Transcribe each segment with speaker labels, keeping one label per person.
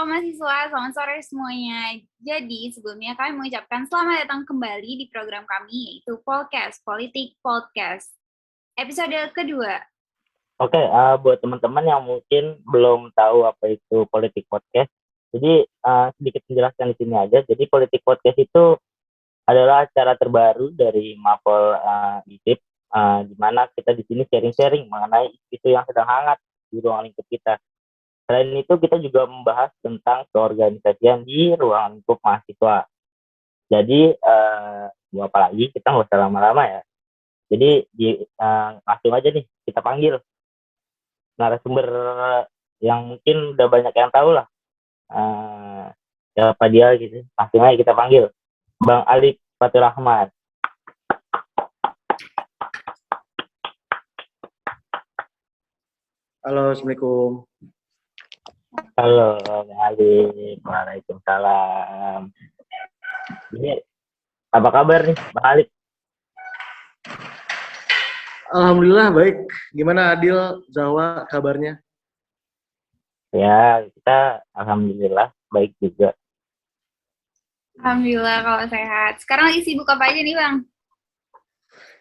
Speaker 1: mahasiswa, selamat sore semuanya. Jadi, sebelumnya kami mengucapkan selamat datang kembali di program kami, yaitu Podcast, Politik Podcast. Episode kedua.
Speaker 2: Oke, buat teman-teman yang mungkin belum tahu apa itu Politik Podcast, jadi sedikit menjelaskan di sini aja. Jadi Politik Podcast itu adalah acara terbaru dari Mapol ITIP, di mana kita di sini sharing-sharing mengenai isu yang sedang hangat di ruang lingkup kita. Selain itu, kita juga membahas tentang keorganisasian di ruang lingkup mahasiswa. Jadi, mau apa lagi, kita nggak usah lama-lama ya. Jadi, langsung aja nih, kita panggil narasumber yang mungkin udah banyak yang tahu lah. Siapa dia gitu. Langsung aja kita panggil. Bang Alif Fatur Rahman.
Speaker 3: Halo, Assalamualaikum.
Speaker 2: Halo, Bang Alif. Waalaikumsalam. Ini apa kabar nih, Bang Alif?
Speaker 3: Alhamdulillah baik. Gimana Adil, Zawa kabarnya?
Speaker 2: Ya, kita alhamdulillah baik juga.
Speaker 1: Alhamdulillah kalau sehat. Sekarang lagi sibuk apa aja nih, Bang?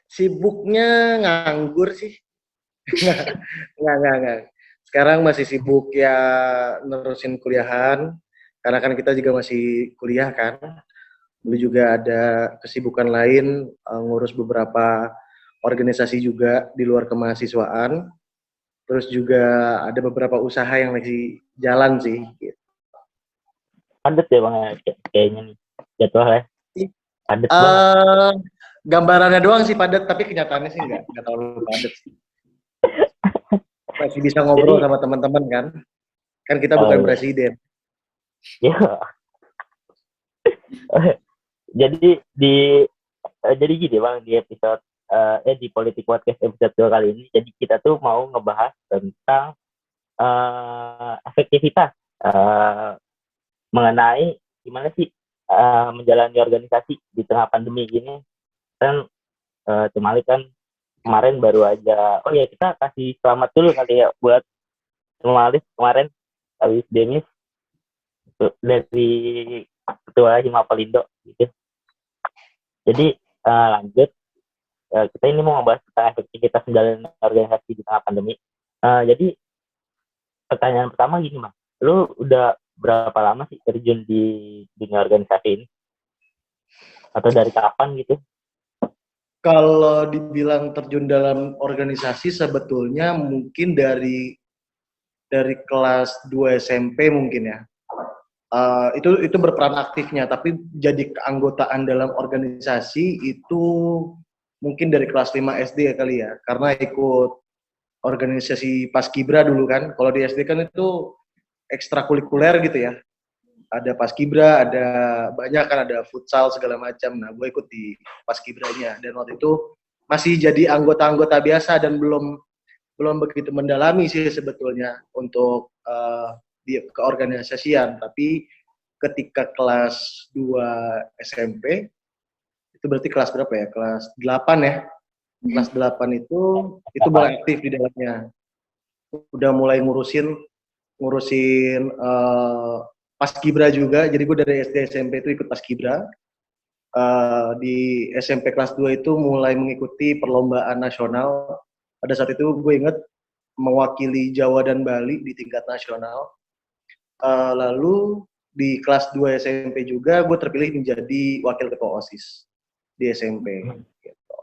Speaker 3: Sibuknya nganggur sih. Enggak. Sekarang masih sibuk ya nerusin kuliahan. Karena kan kita juga masih kuliah kan. Lalu juga ada kesibukan lain, ngurus beberapa organisasi juga di luar kemahasiswaan. Terus juga ada beberapa usaha yang lagi jalan sih. Gitu.
Speaker 2: Padat ya Bang, kayaknya nih jadwalnya. Padat banget.
Speaker 3: Gambarannya doang sih padat, tapi kenyataannya sih nggak terlalu padat sih. Masih bisa ngobrol sama teman-teman kan? Kan kita bukan presiden.
Speaker 2: Ya. jadi gini Bang, di episode di Politik Podcast episode 2 kali ini, jadi kita tuh mau ngebahas tentang efektivitas mengenai gimana sih menjalani organisasi di tengah pandemi gini. Kan Cemali kan kemarin baru aja, oh ya kita kasih selamat dulu kali ya buat Cemali kemarin habis demis dari Ketua Himapelindo gitu. Jadi lanjut, kita ini mau ngebahas tentang efektivitas menjalani organisasi di tengah pandemi. Jadi pertanyaan pertama gini Bang, lu udah berapa lama sih terjun di dunia organisasi ini? Atau dari kapan gitu?
Speaker 3: Kalau dibilang terjun dalam organisasi sebetulnya mungkin dari kelas 2 SMP mungkin ya. Itu berperan aktifnya, tapi jadi keanggotaan dalam organisasi itu mungkin dari kelas 5 SD ya kali ya, karena ikut organisasi Paskibra dulu kan. Kalau di SD kan itu ekstrakurikuler gitu ya, ada Paskibra, ada banyak kan, ada futsal segala macam. Nah, gue ikut di Paskibranya, dan waktu itu masih jadi anggota-anggota biasa dan belum begitu mendalami sih sebetulnya untuk di keorganisasian. Tapi ketika kelas 2 SMP, itu berarti kelas berapa ya? Kelas 8 ya. Kelas 8 itu mulai aktif di dalamnya. Udah mulai ngurusin Paskibra juga. Jadi gue dari SD SMP itu ikut Paskibra. Di SMP kelas 2 itu mulai mengikuti perlombaan nasional. Pada saat itu gue inget mewakili Jawa dan Bali di tingkat nasional. Lalu di kelas 2 SMP juga gue terpilih menjadi wakil ketua OSIS di SMP. Gitu.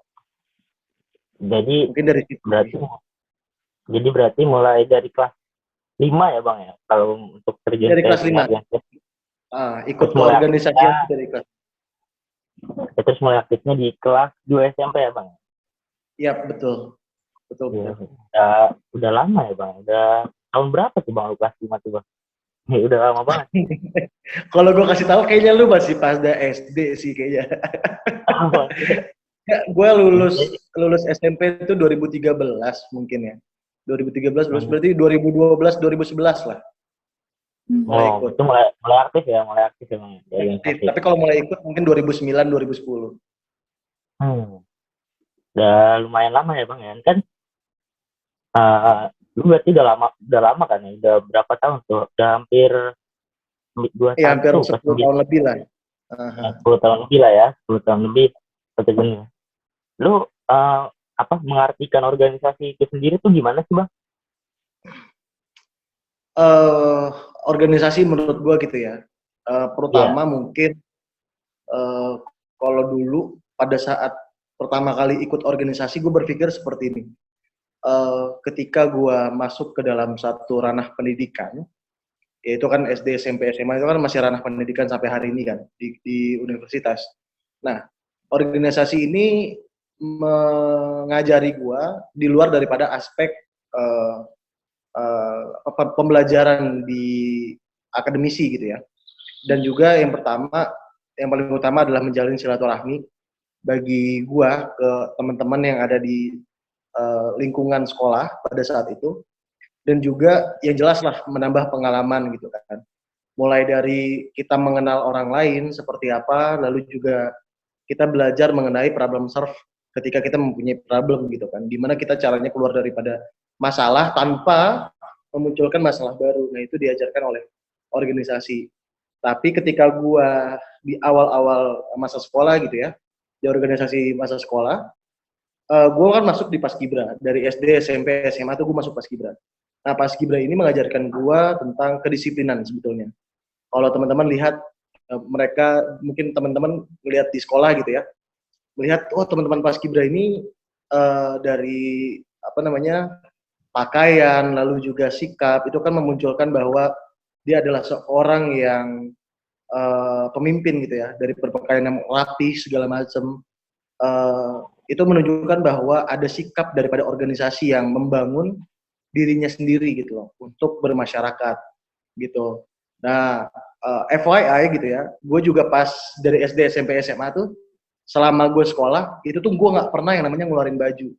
Speaker 2: Jadi
Speaker 3: mungkin dari situ.
Speaker 2: Berarti mulai dari kelas 5 ya Bang ya, kalau untuk terjun
Speaker 3: dari kelas 5. Ikut ke organisasi dari kelas.
Speaker 2: Terus mulai aktifnya di kelas 2 SMP ya Bang?
Speaker 3: Iya, betul.
Speaker 2: Udah lama ya Bang? Udah tahun berapa sih Bang kelas 5 tuh Bang? Ya, udah lama banget.
Speaker 3: Kalau gue kasih tahu kayaknya lu masih pada SD sih kayaknya. Ya, gue lulus SMP itu 2013 mungkin ya. 2013 lulus berarti 2012 2011 lah.
Speaker 2: Itu mulai aktif ya Bang.
Speaker 3: Tapi kalau mulai ikut mungkin 2009 2010.
Speaker 2: Udah lumayan lama ya Bang ya. Kan lu berarti udah lama kan ya? Udah berapa tahun tuh? Udah hampir
Speaker 3: Ya, hampir
Speaker 2: 21 pas
Speaker 3: 10 tahun lebih lah. Aha.
Speaker 2: 10 tahun lebih lah ya, 10 tahun lebih terjunnya. Lu mengartikan organisasi itu sendiri tuh gimana sih, Bang?
Speaker 3: Eh, Organisasi menurut gua gitu ya.
Speaker 2: Iya,
Speaker 3: Pertama mungkin eh, kalau dulu pada saat pertama kali ikut organisasi gue berpikir seperti ini. Ketika gue masuk ke dalam satu ranah pendidikan, yaitu kan SD, SMP, SMA itu kan masih ranah pendidikan sampai hari ini kan di universitas. Nah, organisasi ini mengajari gue di luar daripada aspek uh, pembelajaran di akademisi gitu ya. Dan juga yang paling utama adalah menjalin silaturahmi bagi gua ke teman-teman yang ada di lingkungan sekolah pada saat itu, dan juga yang jelas lah menambah pengalaman gitu kan, mulai dari kita mengenal orang lain seperti apa, lalu juga kita belajar mengenai problem solve ketika kita mempunyai problem gitu kan, dimana kita caranya keluar daripada masalah tanpa memunculkan masalah baru. Nah, itu diajarkan oleh organisasi. Tapi ketika gua di awal-awal masa sekolah gitu ya, di organisasi masa sekolah, gue kan masuk di Paskibra. Dari SD, SMP, SMA tuh gue masuk Paskibra. Nah, Paskibra ini mengajarkan gue tentang kedisiplinan sebetulnya. Kalau teman-teman lihat, mereka, mungkin teman-teman melihat di sekolah gitu ya, melihat, oh teman-teman Paskibra ini dari, apa namanya, pakaian, lalu juga sikap, itu kan memunculkan bahwa dia adalah seorang yang pemimpin gitu ya, dari berpakaian yang rapih segala macam. Itu menunjukkan bahwa ada sikap daripada organisasi yang membangun dirinya sendiri gitu loh untuk bermasyarakat gitu. Nah, FYI gitu ya, gue juga pas dari SD, SMP, SMA tuh selama gue sekolah itu tuh gue nggak pernah yang namanya ngeluarin baju.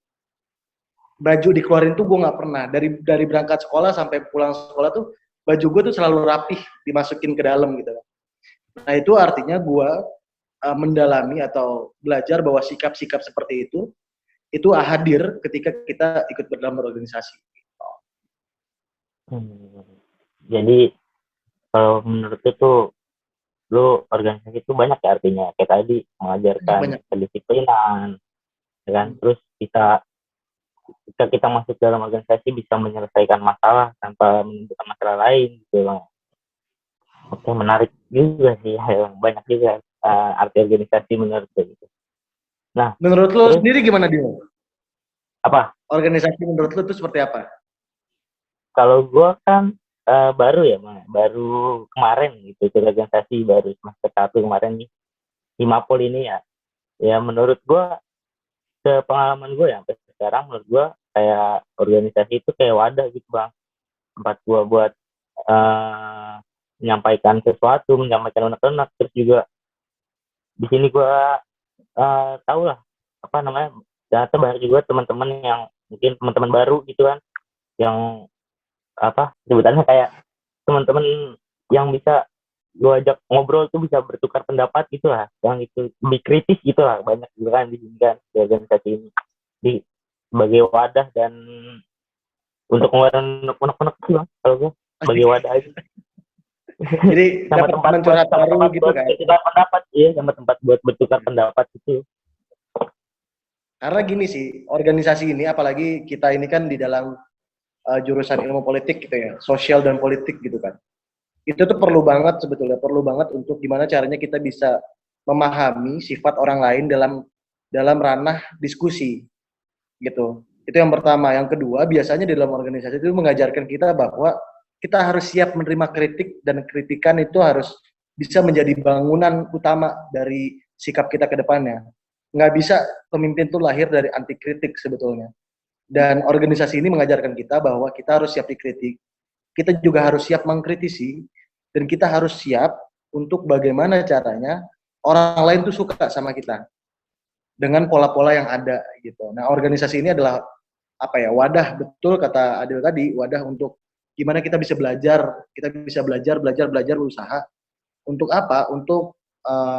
Speaker 3: Baju dikeluarin tuh gue nggak pernah. Dari berangkat sekolah sampai pulang sekolah tuh baju gue tuh selalu rapih dimasukin ke dalam gitu. Nah, itu artinya gue mendalami atau belajar bahwa sikap-sikap seperti itu hadir ketika kita ikut dalam organisasi.
Speaker 2: Jadi kalau menurut itu lu organisasi itu banyak ya artinya, kayak tadi mengajarkan
Speaker 3: Banyak.
Speaker 2: kedisiplinan, ya kan? Terus kita ketika kita masuk dalam organisasi bisa menyelesaikan masalah tanpa menimbulkan masalah lain gitu, Bang. Oke, menarik juga sih, banyak juga arti organisasi menurut gue gitu. Nah,
Speaker 3: Menurut lo
Speaker 2: terus
Speaker 3: sendiri gimana, Dio?
Speaker 2: apa?
Speaker 3: Organisasi menurut lo itu seperti apa?
Speaker 2: Kalau gue kan baru ya, Bang. Baru kemarin gitu ikut organisasi, baru semester 1 kemarin nih di Mapol ini ya. Ya menurut gue, pengalaman gue ya sampai sekarang, menurut gue kayak organisasi itu kayak wadah gitu, Bang. Tempat gue buat menyampaikan sesuatu, menyampaikan unek-unek. Terus juga di sini gue tahu lah apa namanya, ternyata banyak juga teman-teman yang mungkin teman-teman baru gitu kan, yang apa sebutannya kayak teman-teman yang bisa gue ajak ngobrol tuh, bisa bertukar pendapat gitu lah, yang itu lebih kritis gitu lah, banyak juga kan di sini kan di organisasi ini, di sebagai wadah dan untuk ngeluarin unek-unek sih, Bang, kalau gue sebagai wadah aja.
Speaker 3: Jadi
Speaker 2: sama
Speaker 3: dapat
Speaker 2: tempat
Speaker 3: teman
Speaker 2: buat
Speaker 3: curhat baru gitu kan?
Speaker 2: bertukar pendapat, iya, sama tempat buat bertukar pendapat gitu.
Speaker 3: Karena gini sih, organisasi ini, apalagi kita ini kan di dalam jurusan ilmu politik gitu ya, sosial dan politik gitu kan. Itu tuh perlu banget sebetulnya, perlu banget untuk gimana caranya kita bisa memahami sifat orang lain dalam ranah diskusi gitu. Itu yang pertama. Yang kedua, biasanya di dalam organisasi itu mengajarkan kita bahwa kita harus siap menerima kritik, dan kritikan itu harus bisa menjadi bangunan utama dari sikap kita ke depannya. Nggak bisa pemimpin itu lahir dari anti kritik sebetulnya. Dan organisasi ini mengajarkan kita bahwa kita harus siap dikritik, kita juga harus siap mengkritisi, dan kita harus siap untuk bagaimana caranya orang lain tuh suka sama kita dengan pola-pola yang ada gitu. Nah, organisasi ini adalah apa ya, wadah, betul kata Adil tadi, wadah untuk gimana kita bisa belajar, berusaha untuk apa? Untuk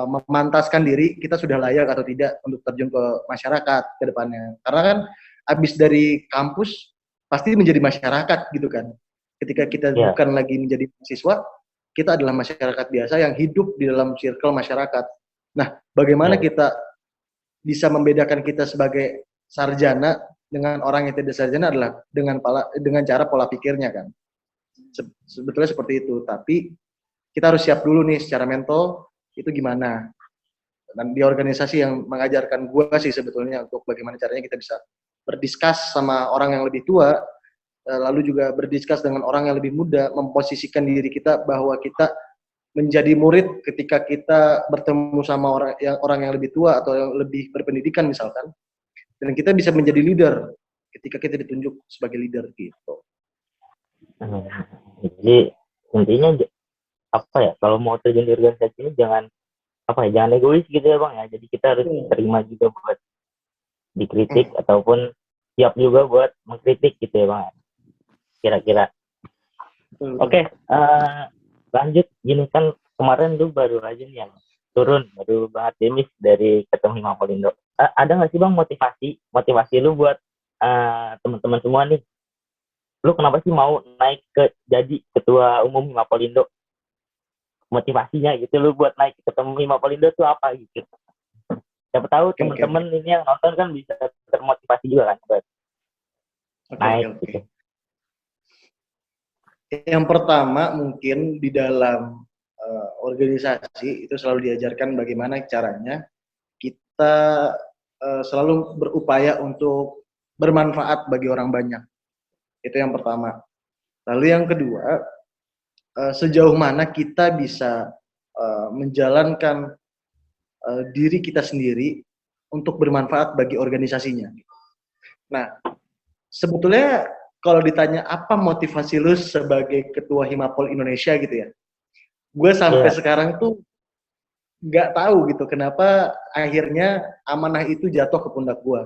Speaker 3: memantaskan diri kita sudah layak atau tidak untuk terjun ke masyarakat ke depannya. Karena kan habis dari kampus pasti menjadi masyarakat gitu kan. Ketika kita
Speaker 2: Ya,
Speaker 3: bukan lagi menjadi mahasiswa, kita adalah masyarakat biasa yang hidup di dalam circle masyarakat. Nah, bagaimana kita bisa membedakan kita sebagai sarjana dengan orang yang tidak sarjana adalah dengan cara pola pikirnya kan. Sebetulnya seperti itu, tapi kita harus siap dulu nih secara mental itu gimana. Dan di organisasi yang mengajarkan gue sih sebetulnya untuk bagaimana caranya kita bisa berdiskus sama orang yang lebih tua, lalu juga berdiskus dengan orang yang lebih muda, memposisikan diri kita bahwa kita menjadi murid ketika kita bertemu sama orang yang lebih tua atau yang lebih berpendidikan misalkan, dan kita bisa menjadi leader ketika kita ditunjuk sebagai leader gitu.
Speaker 2: Jadi intinya apa ya, kalau mau terjun di organisasi ini jangan egois gitu ya Bang ya. Jadi kita harus terima juga buat dikritik ataupun siap juga buat mengkritik gitu ya Bang ya. Kira-kira. Oke, lanjut gini kan, kemarin lu baru aja nih yang turun, baru banget demis dari Ketum Himapolindo. Ada nggak sih Bang motivasi lu buat teman-teman semua nih? Lu kenapa sih mau naik ke jadi ketua umum Himapolindo? Motivasinya gitu lu buat naik ke Ketum Himapolindo tuh apa gitu? Siapa tahu teman-teman ini yang nonton kan bisa termotivasi juga kan buat naik gitu.
Speaker 3: Yang pertama mungkin di dalam organisasi itu selalu diajarkan bagaimana caranya kita selalu berupaya untuk bermanfaat bagi orang banyak. Itu yang pertama. Lalu yang kedua, sejauh mana kita bisa menjalankan diri kita sendiri untuk bermanfaat bagi organisasinya. Nah, sebetulnya kalau ditanya apa motivasi lu sebagai ketua Himapol Indonesia gitu ya, gue sampai sekarang tuh nggak tahu gitu kenapa akhirnya amanah itu jatuh ke pundak gue.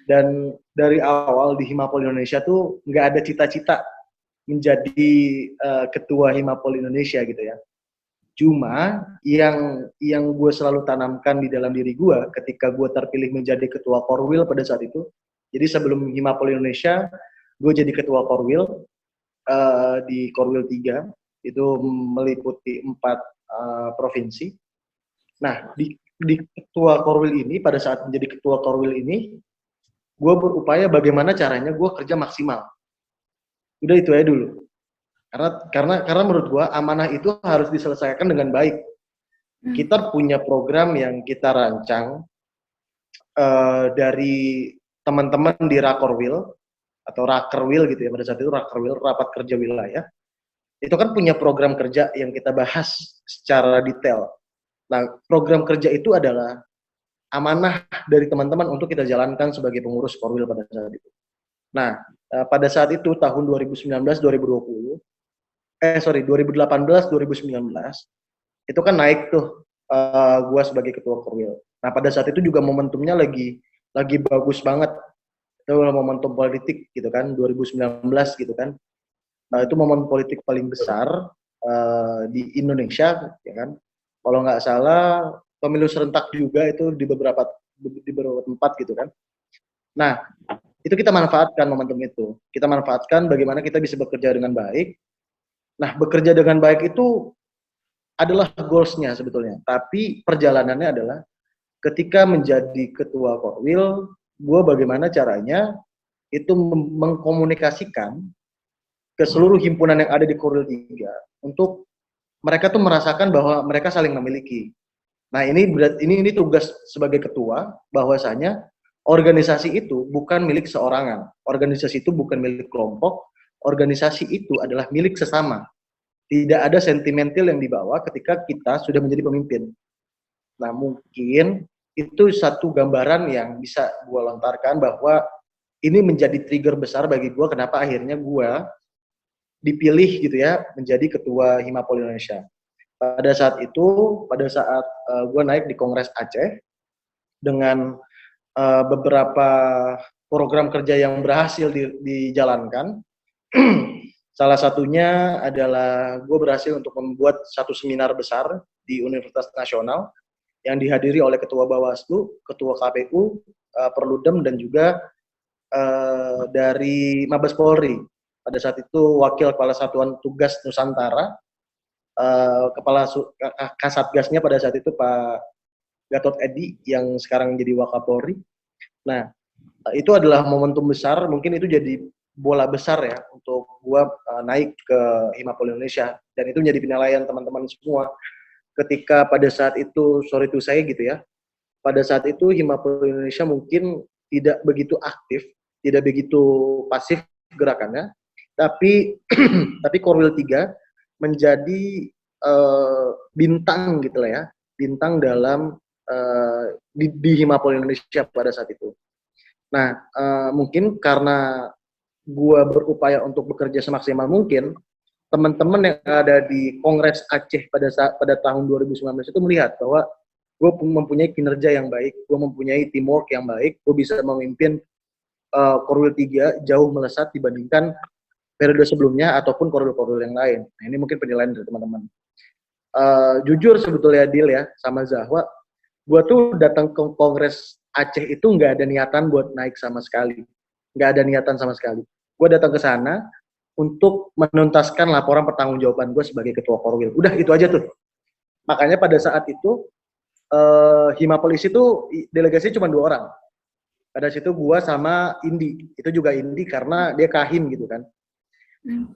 Speaker 3: Dan dari awal di Himapol Indonesia tuh nggak ada cita-cita menjadi ketua Himapol Indonesia gitu ya. Cuma yang gue selalu tanamkan di dalam diri gue ketika gue terpilih menjadi ketua Korwil pada saat itu. Jadi sebelum Himapol Indonesia, gue jadi ketua Korwil di Korwil 3, itu meliputi 4 provinsi. Nah, di ketua Korwil ini, pada saat menjadi ketua Korwil ini, gue berupaya bagaimana caranya gue kerja maksimal. Udah itu aja dulu. Karena menurut gue amanah itu harus diselesaikan dengan baik. Kita punya program yang kita rancang dari teman-teman di Rakorwil atau Rakerwil gitu ya, pada saat itu Rakerwil, Rapat Kerja Wilayah, itu kan punya program kerja yang kita bahas secara detail. Nah, program kerja itu adalah amanah dari teman-teman untuk kita jalankan sebagai pengurus Korwil pada saat itu. Nah, pada saat itu tahun 2018-2019 itu kan naik tuh gue sebagai ketua Korwil. Nah, pada saat itu juga momentumnya lagi bagus banget. Itu momentum politik gitu kan, 2019 gitu kan. Itu momen politik paling besar di Indonesia, ya kan. Kalau nggak salah pemilu serentak juga itu di beberapa tempat gitu kan. Nah, itu kita manfaatkan momentum itu. Kita manfaatkan bagaimana kita bisa bekerja dengan baik. Nah, bekerja dengan baik itu adalah goals-nya sebetulnya. Tapi perjalanannya adalah ketika menjadi ketua Korwil, gue bagaimana caranya itu mengkomunikasikan ke seluruh himpunan yang ada di Korwil 3 untuk mereka tuh merasakan bahwa mereka saling memiliki. Nah, ini tugas sebagai ketua, bahwasanya organisasi itu bukan milik seorangan. Organisasi itu bukan milik kelompok. Organisasi itu adalah milik sesama. Tidak ada sentimental yang dibawa ketika kita sudah menjadi pemimpin. Nah, mungkin itu satu gambaran yang bisa gue lontarkan bahwa ini menjadi trigger besar bagi gue kenapa akhirnya gue dipilih gitu ya menjadi ketua Himapol Indonesia. Pada saat gue naik di Kongres Aceh dengan beberapa program kerja yang berhasil dijalankan. Salah satunya adalah gue berhasil untuk membuat satu seminar besar di Universitas Nasional yang dihadiri oleh Ketua Bawaslu, Ketua KPU, Perludem, dan juga dari Mabes Polri. Pada saat itu Wakil Kepala Satuan Tugas Nusantara kepala Kasatgasnya pada saat itu Pak Gatot Edi yang sekarang jadi Wakapolri. Nah, itu adalah momentum besar, mungkin itu jadi bola besar ya untuk gua naik ke Himapol Indonesia, dan itu menjadi penilaian teman-teman semua ketika pada saat itu, sorry to say gitu ya, pada saat itu Himapol Indonesia mungkin tidak begitu aktif, tidak begitu pasif gerakannya, tapi tapi Korwil 3 menjadi bintang gitu lah ya, bintang dalam di Himapol Indonesia pada saat itu. Nah, mungkin karena gue berupaya untuk bekerja semaksimal mungkin, teman-teman yang ada di Kongres Aceh pada tahun 2019 itu melihat bahwa gue mempunyai kinerja yang baik, gue mempunyai teamwork yang baik, gue bisa memimpin Korwil 3 jauh melesat dibandingkan periode sebelumnya ataupun korwil-korwil yang lain. Nah, ini mungkin penilaian dari teman-teman. Jujur sebetulnya Dil ya, sama Zahwa, gue tuh datang ke Kongres Aceh itu nggak ada niatan buat naik sama sekali. Nggak ada niatan sama sekali. Gue datang ke sana untuk menuntaskan laporan pertanggungjawaban gue sebagai ketua Korwil. Udah, itu aja tuh. Makanya pada saat itu, Himapolis itu delegasinya cuma 2 orang. Pada situ gue sama Indi. Itu juga Indi karena dia kahim gitu kan.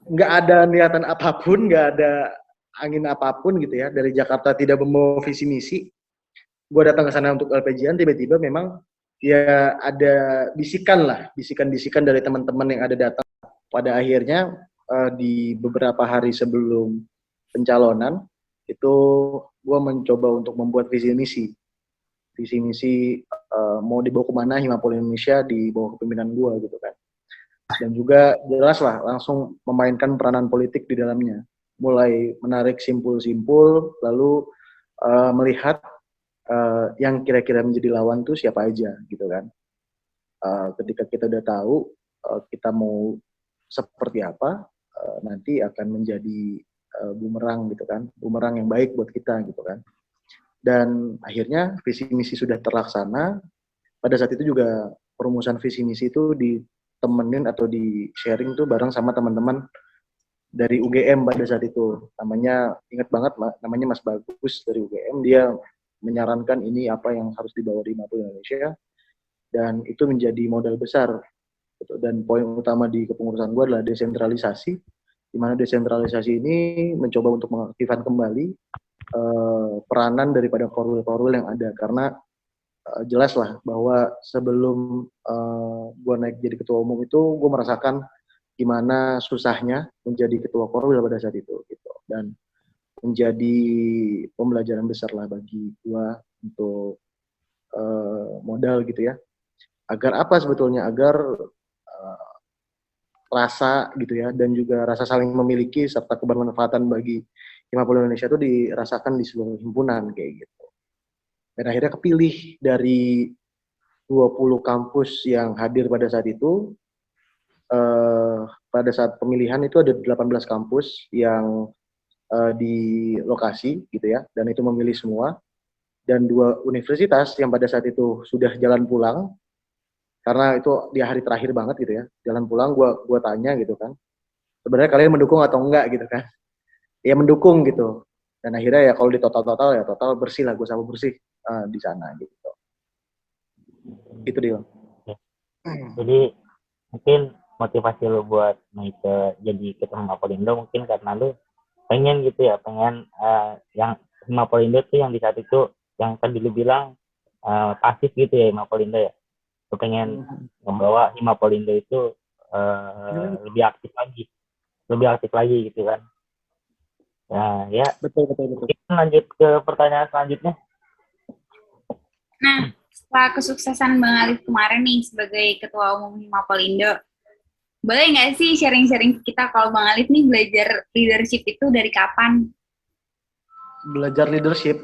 Speaker 3: Nggak ada niatan apapun, nggak ada angin apapun gitu ya. Dari Jakarta tidak membawa visi misi. Gue datang ke sana untuk LPG-an, tiba-tiba memang ya ada bisikan-bisikan dari teman-teman yang ada datang. Pada akhirnya di beberapa hari sebelum pencalonan itu gue mencoba untuk membuat visi misi mau dibawa kemana Himapol Indonesia di bawah kepemimpinan gue gitu kan. Dan juga jelas lah langsung memainkan peranan politik di dalamnya, mulai menarik simpul-simpul, lalu melihat yang kira-kira menjadi lawan tuh siapa aja gitu kan. Ketika kita udah tahu kita mau seperti apa, nanti akan menjadi bumerang gitu kan, bumerang yang baik buat kita gitu kan. Dan akhirnya visi misi sudah terlaksana. Pada saat itu juga perumusan visi misi itu ditemenin atau di sharing tuh bareng sama teman-teman dari UGM pada saat itu. Namanya, ingat banget namanya Mas Bagus dari UGM, dia menyarankan ini apa yang harus dibawa di Himapol Indonesia, dan itu menjadi modal besar. Dan poin utama di kepengurusan gue adalah desentralisasi, di mana desentralisasi ini mencoba untuk mengaktifkan kembali peranan daripada korwil-korwil yang ada, karena jelas lah bahwa sebelum gue naik jadi ketua umum itu gue merasakan gimana susahnya menjadi ketua korwil pada saat itu gitu, dan menjadi pembelajaran besar lah bagi gue untuk modal gitu ya. Agar apa sebetulnya? Agar rasa gitu ya, dan juga rasa saling memiliki serta kebermanfaatan bagi Himapol Indonesia itu dirasakan di seluruh himpunan kayak gitu. Dan akhirnya kepilih dari 20 kampus yang hadir pada saat itu. Pada saat pemilihan itu ada 18 kampus yang di lokasi gitu ya, dan itu memilih semua, dan 2 universitas yang pada saat itu sudah jalan pulang karena itu di hari terakhir banget gitu ya, jalan pulang. Gua tanya gitu kan, sebenarnya kalian mendukung atau enggak gitu kan, ya mendukung gitu, dan akhirnya ya kalau di total ya total bersih lah, gue sama bersih di sana gitu. Itu dia.
Speaker 2: Jadi mungkin motivasi lu buat naik ke jadi ketua Himapolindro mungkin karena lu pengen gitu ya, pengen yang Himapolindro tuh yang di saat itu yang tadi lu bilang pasif gitu ya Himapolindro ya. Lu pengen membawa Himapolindro itu lebih aktif lagi gitu kan. Nah, ya.
Speaker 3: Betul.
Speaker 2: Kita lanjut ke pertanyaan selanjutnya.
Speaker 1: Nah, setelah kesuksesan Bang Alif kemarin nih sebagai Ketua Umum Himapolindro, boleh nggak sih sharing-sharing kita kalau Bang Alif nih belajar leadership itu dari kapan?
Speaker 3: Belajar leadership?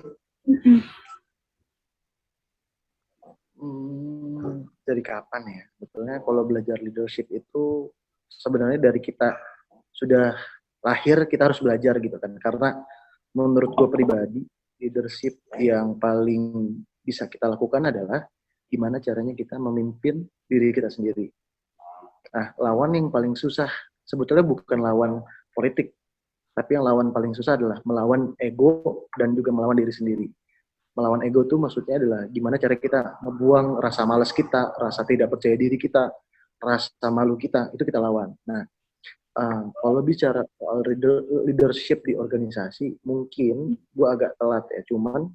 Speaker 3: Dari kapan ya? Sebetulnya kalau belajar leadership itu sebenarnya dari kita sudah lahir kita harus belajar gitu kan. Karena menurut gue pribadi, leadership yang paling bisa kita lakukan adalah gimana caranya kita memimpin diri kita sendiri. Nah, lawan yang paling susah sebetulnya bukan lawan politik, Tapi yang lawan paling susah adalah melawan ego dan juga melawan diri sendiri. Melawan ego itu maksudnya adalah gimana cara kita ngebuang rasa malas kita, rasa tidak percaya diri kita, rasa malu kita, itu kita lawan. Nah, kalau bicara soal leadership di organisasi, mungkin gue agak telat ya, cuman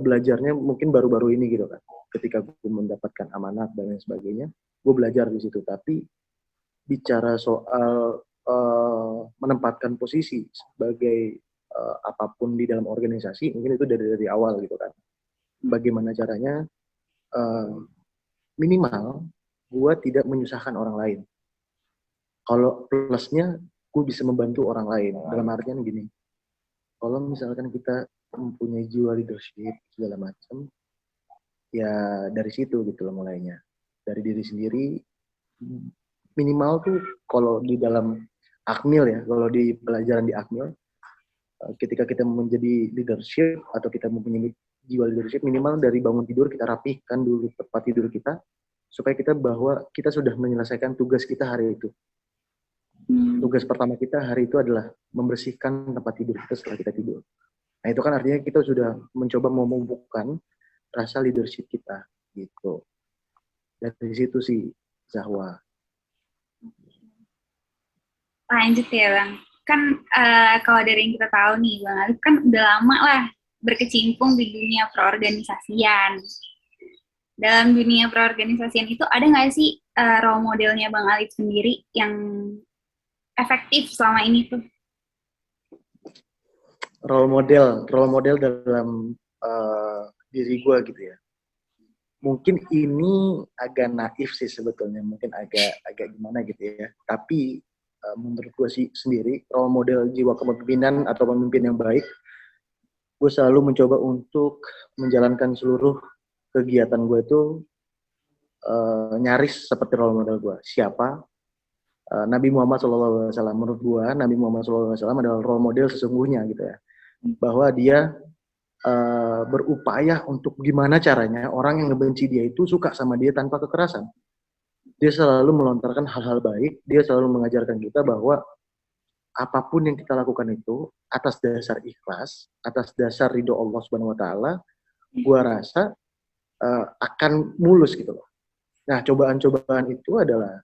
Speaker 3: belajarnya mungkin baru-baru ini gitu kan. Ketika gue mendapatkan amanat dan lain sebagainya, gue belajar di situ. Tapi bicara soal menempatkan posisi sebagai apapun di dalam organisasi, mungkin itu dari awal gitu kan. Bagaimana caranya minimal gue tidak menyusahkan orang lain. Kalau plusnya gue bisa membantu orang lain. Dalam artian gini, kalau misalkan kita mempunyai jiwa leadership segala macam, ya dari situ gitu loh mulainya. Dari diri sendiri, minimal tuh kalau di dalam Akmil ya, kalau di pelajaran di Akmil, ketika kita menjadi leadership atau kita mempunyai jiwa leadership, minimal dari bangun tidur kita rapihkan dulu tempat tidur kita, supaya kita bahwa kita sudah menyelesaikan tugas kita hari itu. Tugas pertama kita hari itu adalah membersihkan tempat tidur kita setelah kita tidur. Nah itu kan artinya kita sudah mencoba memupukkan rasa leadership kita gitu. Dari situ sih Zahwa.
Speaker 1: Lanjut ya Bang. Kan kalau dari yang kita tahu nih Bang Alif kan udah lama lah berkecimpung di dunia perorganisasian. Dalam dunia perorganisasian itu ada nggak sih role modelnya Bang Alif sendiri yang efektif selama ini tuh?
Speaker 3: Role model dalam diri gue gitu ya. Mungkin ini agak naif sih sebetulnya, mungkin agak gimana gitu ya. Tapi menurut gue sih sendiri, role model jiwa kepemimpinan atau pemimpin yang baik, gue selalu mencoba untuk menjalankan seluruh kegiatan gue itu nyaris seperti role model gue. Siapa? Nabi Muhammad SAW. Menurut gue, Nabi Muhammad SAW adalah role model sesungguhnya gitu ya. Bahwa dia berupaya untuk gimana caranya orang yang ngebenci dia itu suka sama dia tanpa kekerasan. Dia selalu melontarkan hal-hal baik, dia selalu mengajarkan kita bahwa apapun yang kita lakukan itu atas dasar ikhlas, atas dasar ridho Allah Subhanahu wa taala, gua rasa akan mulus gitu loh. Nah, cobaan-cobaan itu adalah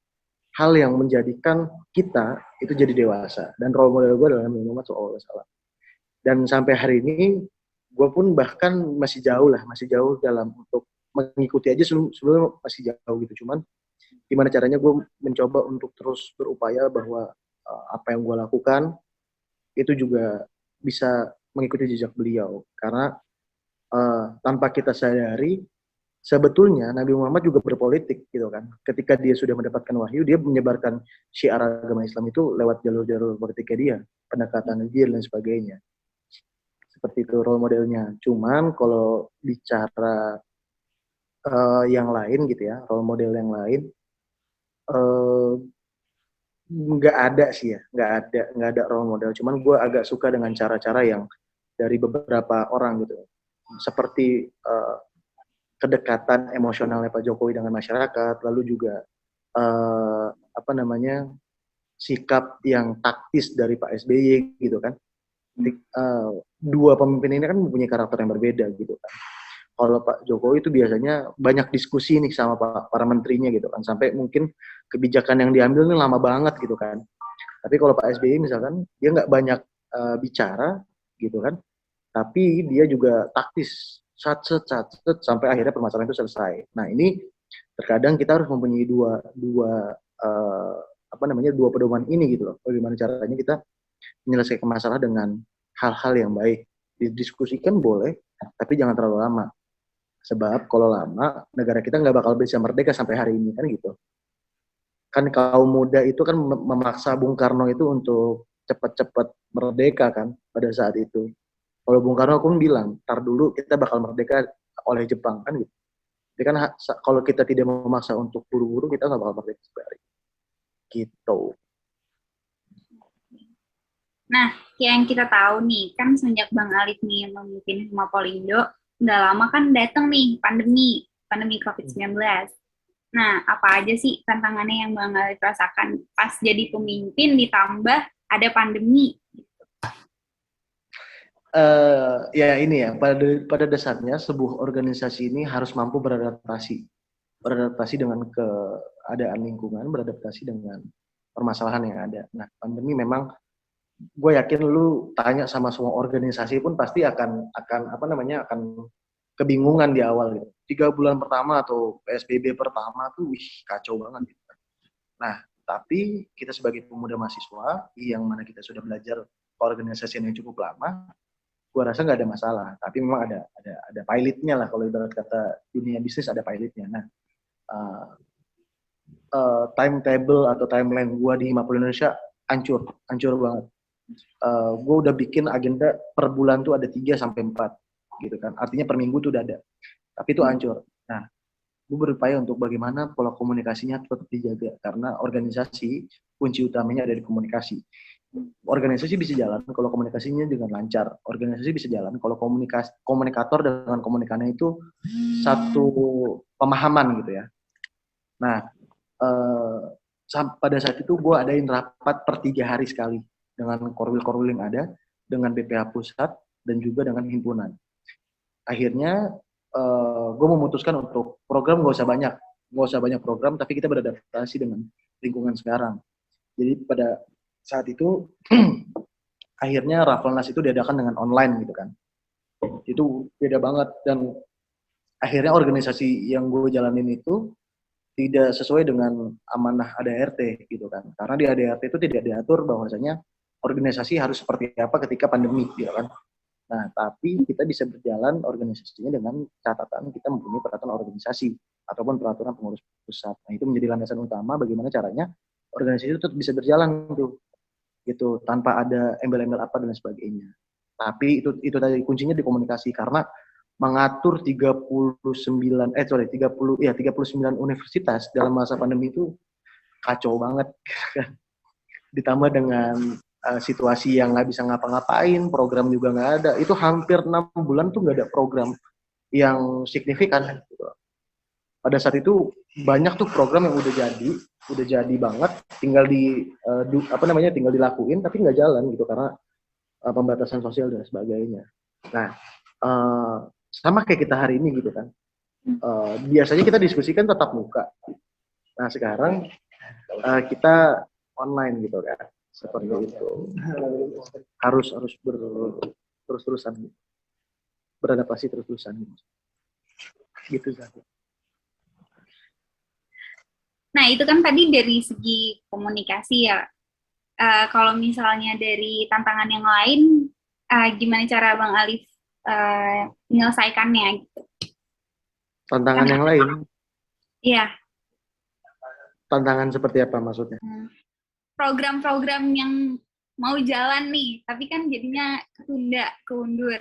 Speaker 3: hal yang menjadikan kita itu jadi dewasa. Dan role model gue adalah Nabi Muhammad SAW. Dan sampai hari ini, gue pun bahkan masih jauh dalam untuk mengikuti aja sebelum masih jauh gitu. Cuman gimana caranya gue mencoba untuk terus berupaya bahwa apa yang gue lakukan itu juga bisa mengikuti jejak beliau. Karena tanpa kita sadari, sebetulnya Nabi Muhammad juga berpolitik gitu kan. Ketika dia sudah mendapatkan wahyu, dia menyebarkan syiar agama Islam itu lewat jalur-jalur politiknya dia, pendekatan dia dan sebagainya. Seperti itu role modelnya. Cuman kalau bicara yang lain gitu ya, role model yang lain, nggak ada sih ya, nggak ada role model. Cuman gue agak suka dengan cara-cara yang dari beberapa orang gitu, seperti kedekatan emosionalnya Pak Jokowi dengan masyarakat, lalu juga sikap yang taktis dari Pak SBY gitu kan. Dua pemimpin ini kan mempunyai karakter yang berbeda gitu kan. Kalau Pak Jokowi itu biasanya banyak diskusi nih sama para menterinya gitu kan, sampai mungkin kebijakan yang diambil ini lama banget gitu kan. Tapi kalau Pak SBY misalkan dia nggak banyak bicara gitu kan, tapi dia juga taktis, sampai akhirnya permasalahan itu selesai. Nah ini terkadang kita harus mempunyai dua pedoman ini gitu loh. Bagaimana caranya kita menyelesaikan masalah dengan hal-hal yang baik. Didiskusikan boleh, tapi jangan terlalu lama. Sebab kalau lama, negara kita nggak bakal bisa merdeka sampai hari ini kan gitu. Kan kaum muda itu kan memaksa Bung Karno itu untuk cepat-cepat merdeka kan pada saat itu. Kalau Bung Karno pun bilang, ntar dulu kita bakal merdeka oleh Jepang kan gitu. Jadi kan kalau kita tidak memaksa untuk buru-buru, kita nggak bakal merdeka sebenarnya. Gitu.
Speaker 1: Nah, yang kita tahu nih, kan semenjak Bang Alif nih memimpin Himapolaindo, udah lama kan datang nih pandemi COVID-19. Nah, apa aja sih tantangannya yang Bang Alif rasakan pas jadi pemimpin ditambah ada pandemi.
Speaker 3: Ya ini ya, pada dasarnya sebuah organisasi ini harus mampu beradaptasi dengan keadaan lingkungan, beradaptasi dengan permasalahan yang ada. Nah, pandemi memang gue yakin lu tanya sama semua organisasi pun pasti akan kebingungan di awal gitu. 3 bulan pertama atau PSBB pertama tuh kacau banget gitu. Nah, tapi kita sebagai pemuda mahasiswa yang mana kita sudah belajar organisasi yang cukup lama, gue rasa nggak ada masalah. Tapi memang ada pilotnya lah, kalau ibarat kata dunia bisnis ada pilotnya. Nah, timetable atau timeline gue di Himapol Indonesia hancur banget. Gue udah bikin agenda per bulan tuh ada 3 sampai 4 gitu kan. Artinya per minggu tuh udah ada. Tapi itu hancur. Nah, gue berupaya untuk bagaimana pola komunikasinya tetap dijaga, karena organisasi kunci utamanya ada di komunikasi. Organisasi bisa jalan kalau komunikasinya dengan lancar. Organisasi bisa jalan kalau komunikator dengan komunikannya itu satu pemahaman gitu ya. Nah, pada saat itu gue adain rapat per 3 hari sekali dengan korwil yang ada, dengan BPH pusat dan juga dengan himpunan. Akhirnya gue memutuskan untuk program nggak usah banyak program, tapi kita beradaptasi dengan lingkungan sekarang. Jadi pada saat itu akhirnya Rafflenas itu diadakan dengan online gitu kan. Itu beda banget, dan akhirnya organisasi yang gue jalanin itu tidak sesuai dengan amanah ADART gitu kan. Karena di ADART itu tidak diatur bahwasanya organisasi harus seperti apa ketika pandemi gitu kan. Nah, tapi kita bisa berjalan organisasinya dengan catatan kita mempunyai peraturan organisasi ataupun peraturan pengurus pusat. Nah, itu menjadi landasan utama bagaimana caranya organisasi itu tetap bisa berjalan tuh, gitu, tanpa ada embel-embel apa dan sebagainya. Tapi itu tadi kuncinya di komunikasi, karena mengatur 39 universitas dalam masa pandemi itu kacau banget. Ditambah dengan situasi yang nggak bisa ngapa-ngapain, program juga nggak ada. Itu hampir 6 bulan tuh nggak ada program yang signifikan. Gitu. Pada saat itu banyak tuh program yang udah jadi banget, tinggal tinggal dilakuin, tapi nggak jalan gitu karena pembatasan sosial dan sebagainya. Nah, sama kayak kita hari ini gitu kan. Biasanya kita diskusikan tatap muka. Nah, sekarang kita online gitu kan. Seperti itu. Harus terus-terusan beradaptasi terus-terusan gitu sih.
Speaker 1: Nah, itu kan tadi dari segi komunikasi ya. Kalau misalnya dari tantangan yang lain, gimana cara Bang Alif menyelesaikannya gitu?
Speaker 3: Tantangan yang lain?
Speaker 1: Iya.
Speaker 3: Tantangan seperti apa maksudnya?
Speaker 1: Program-program yang mau jalan nih, tapi kan jadinya keundur.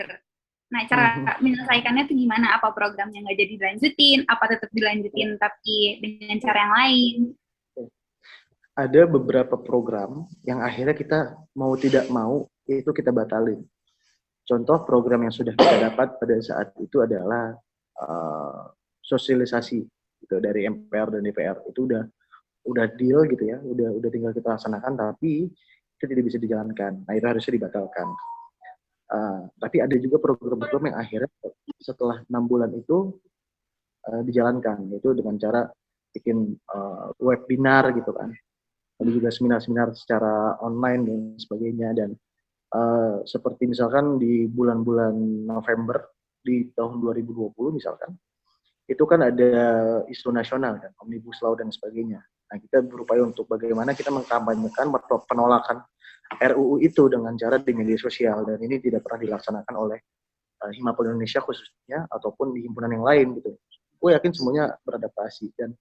Speaker 1: Nah, cara menyelesaikannya tuh gimana? Apa programnya nggak jadi dilanjutin? Apa tetap dilanjutin tapi dengan cara yang lain?
Speaker 3: Ada beberapa program yang akhirnya kita mau tidak mau itu kita batalin. Contoh program yang sudah kita dapat pada saat itu adalah sosialisasi gitu, dari MPR dan DPR. Itu udah deal gitu ya, udah tinggal kita laksanakan, tapi itu tidak bisa dijalankan. Nah, itu harusnya dibatalkan. Tapi ada juga program-program yang akhirnya setelah 6 bulan itu dijalankan, yaitu dengan cara bikin webinar gitu kan. Ada juga seminar-seminar secara online dan sebagainya. Dan seperti misalkan di bulan-bulan November di tahun 2020 misalkan, itu kan ada isu nasional kan, Omnibus Law dan sebagainya. Nah, kita berupaya untuk bagaimana kita mengkampanyekan penolakan RUU itu dengan cara di media sosial, dan ini tidak pernah dilaksanakan oleh Himapol Indonesia khususnya ataupun di himpunan yang lain gitu. Gue yakin semuanya beradaptasi, dan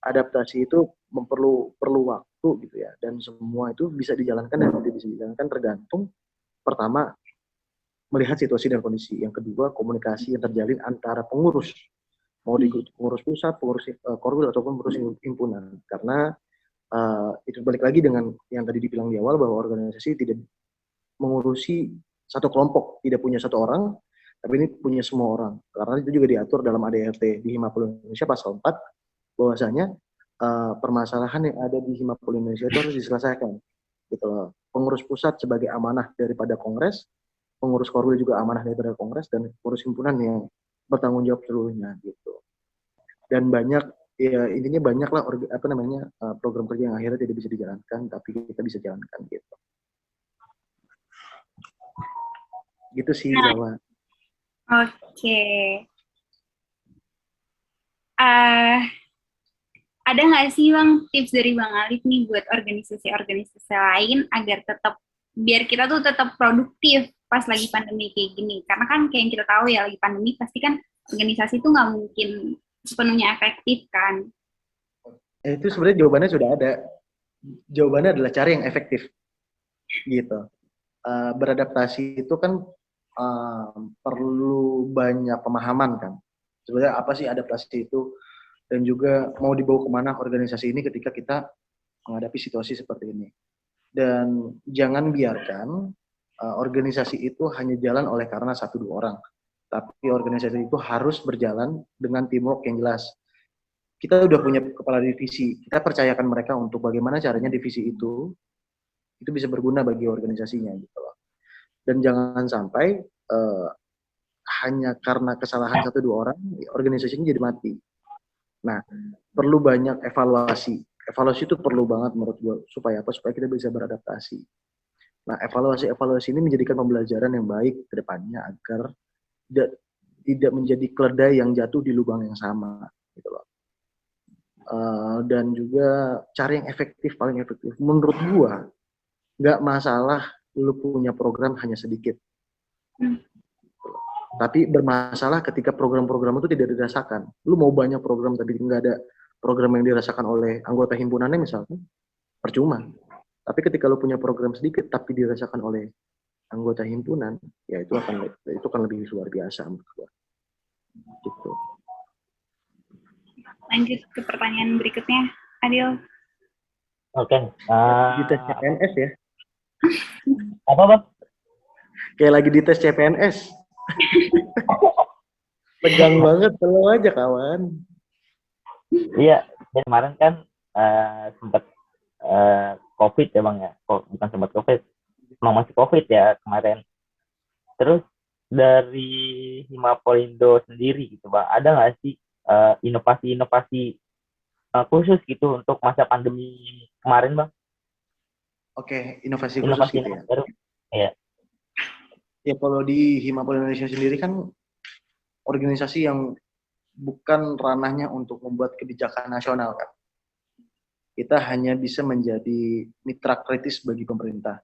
Speaker 3: adaptasi itu perlu waktu gitu ya, dan semua itu bisa dijalankan dan tidak bisa dijalankan tergantung pertama melihat situasi dan kondisi, yang kedua komunikasi yang terjalin antara pengurus, mau di pengurus pusat, pengurus korwil ataupun pengurus himpunan. Karena itu balik lagi dengan yang tadi dibilang di awal bahwa organisasi tidak mengurusi satu kelompok, tidak punya satu orang, tapi ini punya semua orang. Karena itu juga diatur dalam ADART di Himapol Indonesia pasal 4, bahwasanya permasalahan yang ada di Himapol Indonesia itu harus diselesaikan gitu loh. pengurus pusat sebagai amanah daripada Kongres, pengurus Korwil juga amanah daripada Kongres, dan pengurus himpunan yang bertanggung jawab seluruhnya gitu. Dan banyak, ya intinya banyak lah program kerja yang akhirnya tidak bisa dijalankan, tapi kita bisa jalankan gitu. Gitu sih, Zawa.
Speaker 1: Oke. Ada nggak sih Bang tips dari Bang Alif nih buat organisasi-organisasi lain agar tetap, biar kita tuh tetap produktif pas lagi pandemi kayak gini? Karena kan kayak yang kita tahu ya, lagi pandemi pasti kan organisasi tuh nggak mungkin sepenuhnya efektif kan.
Speaker 3: Itu sebenarnya jawabannya sudah ada. Jawabannya adalah cari yang efektif gitu. Beradaptasi itu kan perlu banyak pemahaman kan. Sebenarnya apa sih adaptasi itu, dan juga mau dibawa kemana organisasi ini ketika kita menghadapi situasi seperti ini. Dan jangan biarkan organisasi itu hanya jalan oleh karena 1-2 orang, tapi organisasi itu harus berjalan dengan teamwork yang jelas. Kita udah punya kepala divisi, kita percayakan mereka untuk bagaimana caranya divisi itu bisa berguna bagi organisasinya gitu loh. Dan jangan sampai hanya karena kesalahan 1-2 orang organisasinya jadi mati. Nah, perlu banyak evaluasi. Evaluasi itu perlu banget menurut gue, supaya apa? Supaya kita bisa beradaptasi. Nah, evaluasi ini menjadikan pembelajaran yang baik ke depannya agar tidak menjadi keledai yang jatuh di lubang yang sama gitu loh. Dan juga cari yang efektif, paling efektif. Menurut gue, nggak masalah lu punya program hanya sedikit. Tapi bermasalah ketika program-program itu tidak dirasakan. Lu mau banyak program tapi nggak ada program yang dirasakan oleh anggota himpunannya misalkan, percuma. Tapi ketika lu punya program sedikit tapi dirasakan oleh anggota himpunan, ya itu akan lebih luar biasa menurut gua. Gitu.
Speaker 1: Lanjut ke pertanyaan berikutnya, Adil.
Speaker 2: Oke.
Speaker 3: Di tes CPNS ya?
Speaker 2: Apa Bang?
Speaker 3: Kayak lagi di tes CPNS. Tegang banget, selalu aja kawan.
Speaker 2: Iya, dan kemarin kan sempat COVID ya Bang ya, bukan sempat COVID, emang masih COVID ya kemarin. Terus dari Himapolindo sendiri gitu Bang, ada nggak sih inovasi-inovasi khusus gitu untuk masa pandemi kemarin Bang?
Speaker 3: Oke, inovasi khusus gitu ya.
Speaker 2: Baru. Iya.
Speaker 3: Ya kalau di Himapol Indonesia sendiri kan organisasi yang bukan ranahnya untuk membuat kebijakan nasional kan. Kita hanya bisa menjadi mitra kritis bagi pemerintah.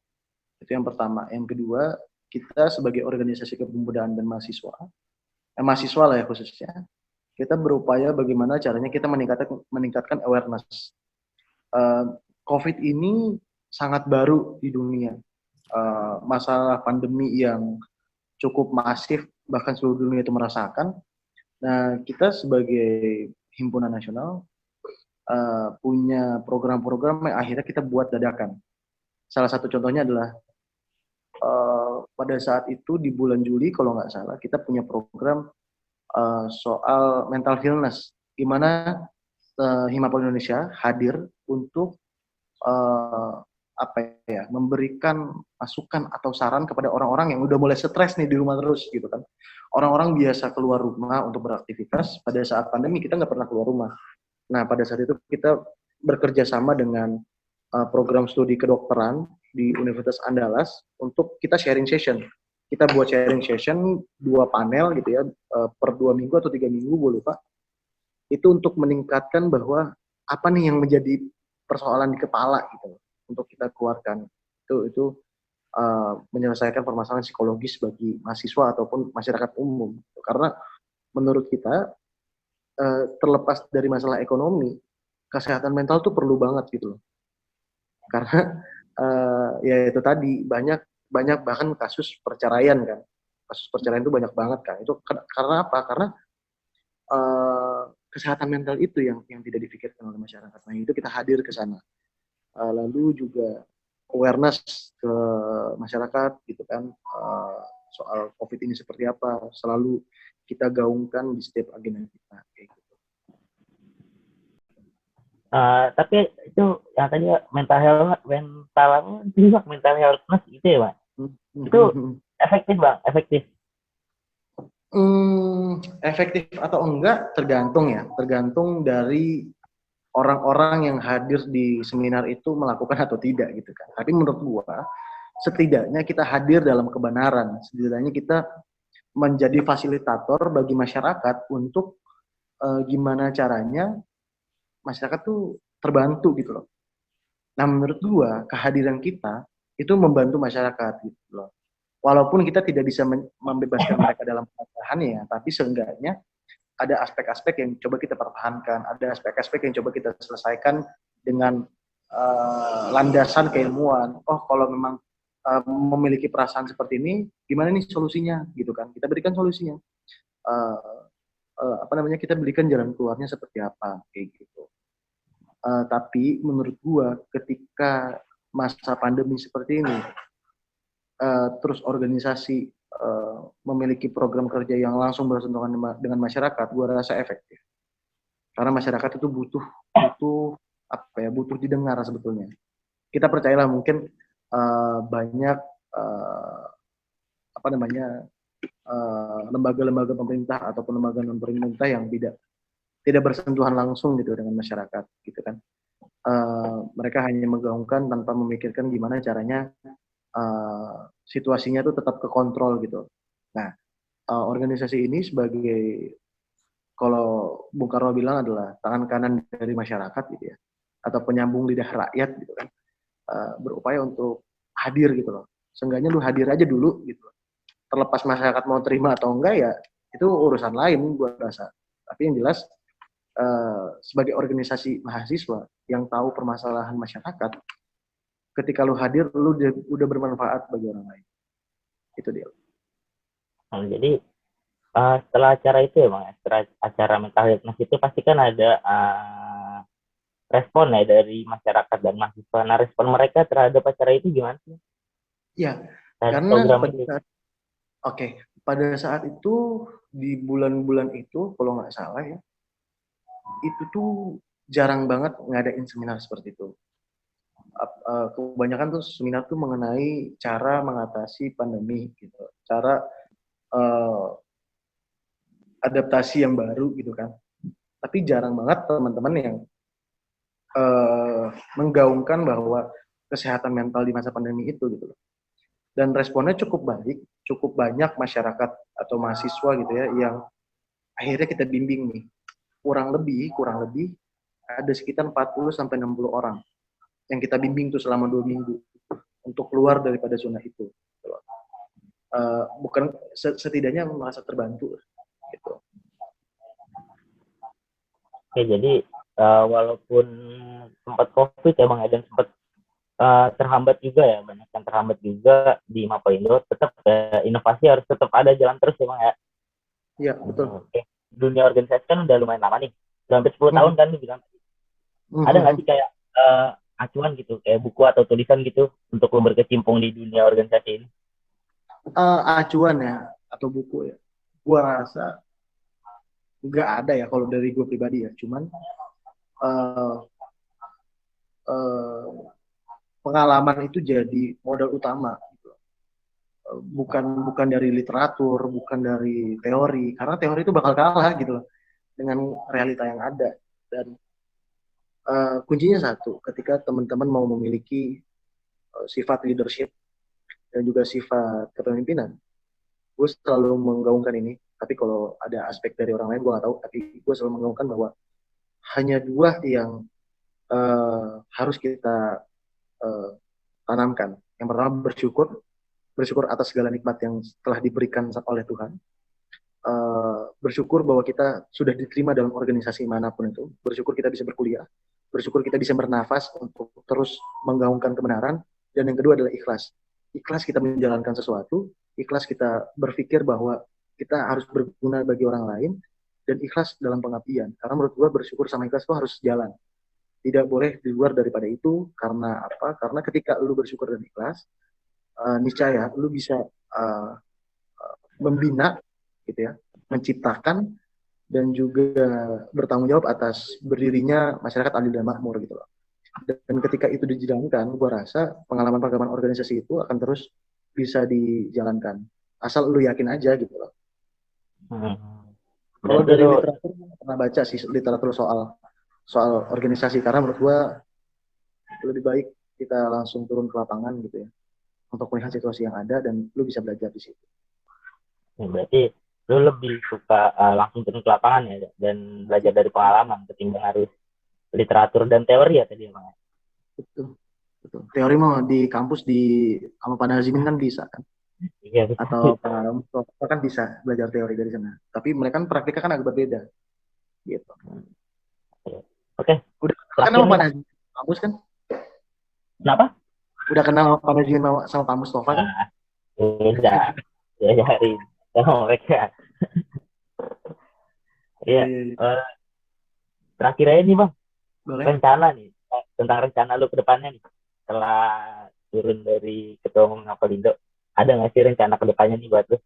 Speaker 3: Itu yang pertama. Yang kedua, kita sebagai organisasi kepemudaan dan mahasiswa lah ya khususnya, kita berupaya bagaimana caranya kita meningkatkan awareness. COVID ini sangat baru di dunia. Masalah pandemi yang cukup masif, bahkan seluruh dunia itu merasakan. Nah, kita sebagai himpunan nasional punya program-program yang akhirnya kita buat dadakan. Salah satu contohnya adalah pada saat itu di bulan Juli kalau nggak salah kita punya program soal mental illness, gimana Himapol Indonesia hadir untuk memberikan masukan atau saran kepada orang-orang yang udah mulai stres nih di rumah terus gitu kan. Orang-orang biasa keluar rumah untuk beraktivitas, pada saat pandemi kita nggak pernah keluar rumah. Nah, pada saat itu kita bekerja sama dengan program studi kedokteran di Universitas Andalas untuk kita sharing session. Kita buat sharing session 2 panel gitu ya, per 2 minggu atau 3 minggu, gue lupa. Itu untuk meningkatkan bahwa apa nih yang menjadi persoalan di kepala gitu untuk kita keluarkan. Itu menyelesaikan permasalahan psikologis bagi mahasiswa ataupun masyarakat umum. Karena menurut kita terlepas dari masalah ekonomi, kesehatan mental tuh perlu banget gitu loh. Karena ya itu tadi banyak bahkan kasus perceraian kan. Kasus perceraian itu banyak banget kan. Itu karena apa? Karena kesehatan mental itu yang tidak dipikirkan oleh masyarakat. Nah, itu kita hadir ke sana. Lalu juga awareness ke masyarakat gitu kan, soal COVID ini seperti apa, selalu kita gaungkan di setiap agenda kita kayak gitu.
Speaker 2: Tapi itu yang tadi mental healthness itu ya bang, itu efektif bang, efektif.
Speaker 3: Efektif atau enggak tergantung dari orang-orang yang hadir di seminar itu melakukan atau tidak gitu kan. Tapi menurut gua setidaknya kita hadir dalam kebenaran, setidaknya kita menjadi fasilitator bagi masyarakat untuk gimana caranya masyarakat tuh terbantu gitu loh. Nah menurut gua kehadiran kita itu membantu masyarakat gitu loh. Walaupun kita tidak bisa membebaskan mereka dalam permasalahannya, tapi seenggaknya ada aspek-aspek yang coba kita pertahankan, ada aspek-aspek yang coba kita selesaikan dengan landasan keilmuan. Oh, kalau memang memiliki perasaan seperti ini, gimana nih solusinya, gitu kan? Kita berikan solusinya. Kita berikan jalan keluarnya seperti apa, kayak gitu. Tapi menurut gua, ketika masa pandemi seperti ini, terus organisasi memiliki program kerja yang langsung bersentuhan dengan masyarakat, gua rasa efektif. Karena masyarakat itu butuh didengar sebetulnya. Kita percayalah mungkin banyak lembaga-lembaga pemerintah ataupun lembaga non pemerintah yang tidak bersentuhan langsung gitu dengan masyarakat, gitu kan. Mereka hanya menggaungkan tanpa memikirkan gimana caranya situasinya tuh tetap kekontrol gitu. Nah, organisasi ini sebagai, kalau Bung Karno bilang, adalah tangan kanan dari masyarakat gitu ya, atau penyambung lidah rakyat gitu kan, berupaya untuk hadir gitu loh. Seenggaknya lu hadir aja dulu gitu. Terlepas masyarakat mau terima atau enggak ya itu urusan lain gua rasa. Tapi yang jelas sebagai organisasi mahasiswa yang tahu permasalahan masyarakat, ketika lu hadir lu udah bermanfaat bagi orang lain. Itu dia.
Speaker 2: Jadi setelah acara itu ya bang, setelah acara mental healthness itu pasti kan ada respon ya dari masyarakat dan mahasiswa. Nah respon mereka terhadap acara itu gimana sih?
Speaker 3: Ya,
Speaker 2: Karena
Speaker 3: pada saat itu di bulan-bulan itu kalau nggak salah ya, itu tuh jarang banget ngadain seminar seperti itu. Kebanyakan tuh seminar tuh mengenai cara mengatasi pandemi gitu, cara adaptasi yang baru gitu kan. Tapi jarang banget teman-teman yang menggaungkan bahwa kesehatan mental di masa pandemi itu gitu loh. Dan responnya cukup baik, cukup banyak masyarakat atau mahasiswa gitu ya yang akhirnya kita bimbing nih. Kurang lebih ada sekitar 40 sampai 60 orang yang kita bimbing tuh selama 2 minggu untuk keluar daripada zona itu. Bukan setidaknya merasa terbantu gitu.
Speaker 2: Oke, jadi walaupun sempat COVID ya bang, dan sempat terhambat juga ya, banyak yang terhambat juga di Mapaindo, tetap inovasi harus tetap ada, jalan terus ya bang ya.
Speaker 3: Iya, betul.
Speaker 2: Oke. Dunia organisasi kan udah lumayan lama nih, udah hampir 10 tahun kan lu bilang. Ada nggak sih kayak acuan gitu, kayak buku atau tulisan gitu untuk lo berkecimpung di dunia organisasi ini?
Speaker 3: Acuan ya, atau buku ya, gua rasa nggak ada ya kalau dari gue pribadi ya, cuman pengalaman itu jadi modal utama gitu. Bukan dari literatur, bukan dari teori, karena teori itu bakal kalah gitu loh dengan realita yang ada. Dan kuncinya satu, ketika teman-teman mau memiliki sifat leadership dan juga sifat kepemimpinan, gue selalu menggaungkan ini. Tapi kalau ada aspek dari orang lain gue nggak tahu, tapi gue selalu menggaungkan bahwa hanya dua yang harus kita tanamkan. Yang pertama bersyukur atas segala nikmat yang telah diberikan oleh Tuhan. Bersyukur bahwa kita sudah diterima dalam organisasi manapun itu. Bersyukur kita bisa berkuliah. Bersyukur kita bisa bernafas untuk terus menggaungkan kebenaran. Dan yang kedua adalah ikhlas. Ikhlas kita menjalankan sesuatu. Ikhlas kita berpikir bahwa kita harus berguna bagi orang lain. Dan ikhlas dalam pengabdian. Karena menurut gue bersyukur sama ikhlas itu harus jalan. Tidak boleh di luar daripada itu. Karena apa? Karena ketika lu bersyukur dan ikhlas, niscaya lu bisa membina gitu ya, menciptakan dan juga bertanggung jawab atas berdirinya masyarakat adil dan makmur gitu loh. Dan ketika itu dijalankan, gue rasa pengalaman-pengalaman organisasi itu akan terus bisa dijalankan. Asal lu yakin aja gitu loh.
Speaker 2: Hmm.
Speaker 3: Kalau
Speaker 2: Berarti
Speaker 3: dari
Speaker 2: lu
Speaker 3: literatur, pernah baca sih literatur soal organisasi, karena menurut gue lebih baik kita langsung turun ke lapangan gitu ya, untuk melihat situasi yang ada dan lu bisa belajar di situ.
Speaker 2: berarti lu lebih suka langsung turun ke lapangan ya dan belajar dari pengalaman ketimbang harus literatur dan teori ya tadi emang.
Speaker 3: Betul, betul. Teori mah di kampus di sama Pak Nazimin kan bisa kan,
Speaker 2: Iya
Speaker 3: atau
Speaker 2: betul.
Speaker 3: Pak Mustafa kan bisa belajar teori dari sana. Tapi mereka kan praktiknya kan agak berbeda gitu.
Speaker 2: Oke,
Speaker 3: Udah kenal
Speaker 2: terakhir
Speaker 3: sama
Speaker 2: nih
Speaker 3: Pak
Speaker 2: Bang.
Speaker 3: Nazimin kampus kan?
Speaker 2: Kenapa?
Speaker 3: Udah kenal sama Pak Nazimin sama Pak Mustafa kan?
Speaker 2: Nah, udah diajarin sama mereka.
Speaker 3: Iya,
Speaker 2: Iya,
Speaker 3: iya, iya.
Speaker 2: eh, terakhir aja nih Bang,
Speaker 3: Boleh.
Speaker 2: rencana nih tentang rencana lu ke depannya nih setelah turun dari Ketua Umum Apolindo. Ada nggak sih rencana ke depannya nih buat lu?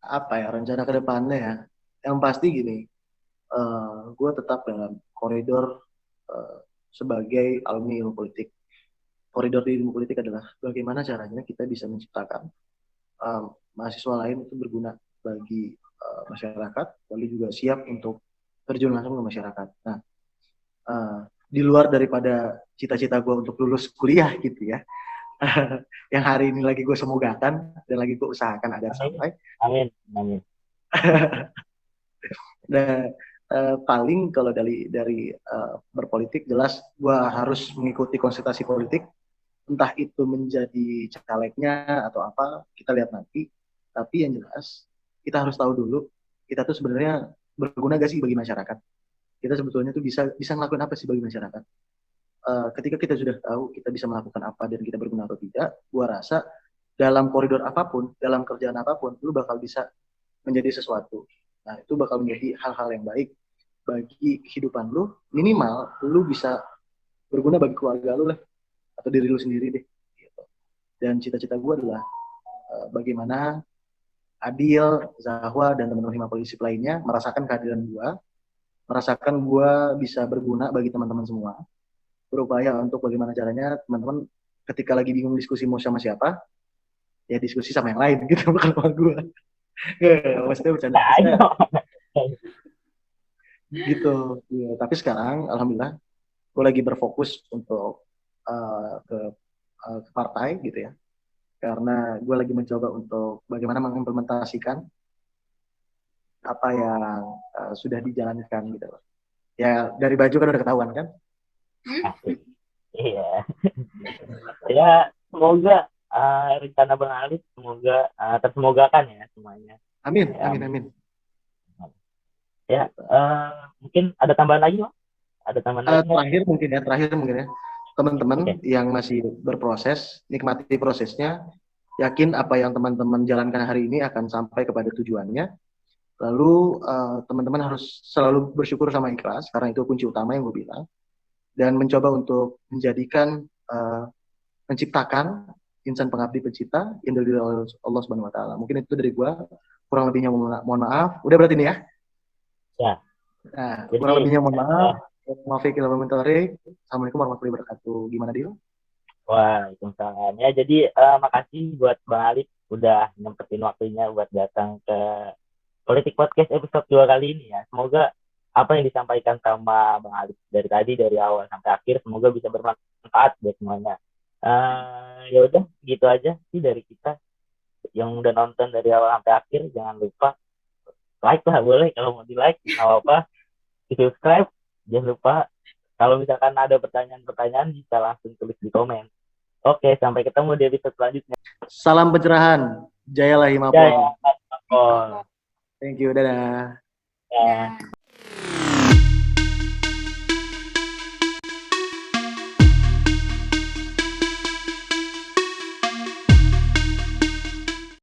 Speaker 3: Apa ya rencana ke depannya ya? Yang pasti gini, gue tetap dalam koridor eh, sebagai alumni ilmu politik. Koridor di ilmu politik adalah bagaimana caranya kita bisa menciptakan eh, mahasiswa lain itu berguna bagi masyarakat, lalu juga siap untuk terjun langsung ke masyarakat. Nah, di luar daripada cita-cita gue untuk lulus kuliah gitu ya, yang hari ini lagi gue semogakan dan lagi gue usahakan agar
Speaker 2: Amin,
Speaker 3: sampai.
Speaker 2: amin, amin.
Speaker 3: Nah, paling kalau dari berpolitik jelas gue harus mengikuti konsultasi politik, entah itu menjadi calegnya atau apa, kita lihat nanti. Tapi yang jelas kita harus tahu dulu kita tuh sebenarnya berguna gak sih bagi masyarakat. Kita sebetulnya tuh bisa ngelakuin apa sih bagi masyarakat. Ketika kita sudah tahu kita bisa melakukan apa dan kita berguna atau tidak, gue rasa dalam koridor apapun, dalam kerjaan apapun, lu bakal bisa menjadi sesuatu. Nah, itu bakal menjadi hal-hal yang baik bagi kehidupan lu. Minimal lu bisa berguna bagi keluarga lu lah, atau diri lu sendiri deh. Gitu. Dan cita-cita gue adalah bagaimana Adil, Zahwa, dan teman-teman Hima Politik lainnya merasakan kehadiran gue, merasakan gue bisa berguna bagi teman-teman semua, berupaya untuk bagaimana caranya teman-teman ketika lagi bingung diskusi mau sama siapa, ya diskusi sama yang lain gitu, bukan sama gue. Maksudnya bercanda. Maksudnya
Speaker 2: Ayo.
Speaker 3: gitu. Ya, tapi sekarang, alhamdulillah, gue lagi berfokus untuk ke partai gitu ya. Karena gue lagi mencoba untuk bagaimana mengimplementasikan apa yang sudah dijalankan gitu. Ya dari baju kan udah ketahuan kan.
Speaker 2: Asik. Iya. Ya, semoga rencana Bang Alif semoga tersemogakan ya semuanya.
Speaker 3: Amin,
Speaker 2: Ya,
Speaker 3: amin, amin.
Speaker 2: ya mungkin ada tambahan lagi Bang? Ada tambahan lagi nggak?
Speaker 3: Terakhir mungkin ya. Teman-teman
Speaker 2: Oke.
Speaker 3: yang masih berproses, nikmati prosesnya, yakin apa yang teman-teman jalankan hari ini akan sampai kepada tujuannya. Lalu teman-teman harus selalu bersyukur sama ikhlas, karena itu kunci utama yang gue bilang. Dan mencoba untuk menjadikan, menciptakan insan pengabdi pencipta yang dari Allah Subhanahu Wa Taala. Mungkin itu dari gue. Kurang lebihnya mohon maaf. Udah berarti nih ya.
Speaker 2: Ya,
Speaker 3: Nah, kurang
Speaker 2: jadi
Speaker 3: lebihnya mohon maaf. Assalamualaikum warahmatullahi wabarakatuh. Gimana dia?
Speaker 2: Waalaikumsalam. Ya, jadi makasih buat Bang Alif udah nyempetin waktunya buat datang ke Politik Podcast episode 2 kali ini ya. Semoga apa yang disampaikan sama Bang Alif dari tadi dari awal sampai akhir semoga bisa bermanfaat buat semuanya. Ya udah gitu aja sih dari kita yang udah nonton dari awal sampai akhir. Jangan lupa like lah, boleh kalau mau di like nggak apa-apa, di subscribe. Jangan lupa kalau misalkan ada pertanyaan-pertanyaan bisa langsung tulis di komen. Oke, sampai ketemu di episode selanjutnya.
Speaker 3: Salam pencerahan. Jayalah
Speaker 2: Ya, ya,
Speaker 3: Himapol.
Speaker 2: Paul.
Speaker 3: Thank you. Dadah.
Speaker 2: Ya.
Speaker 1: Ya.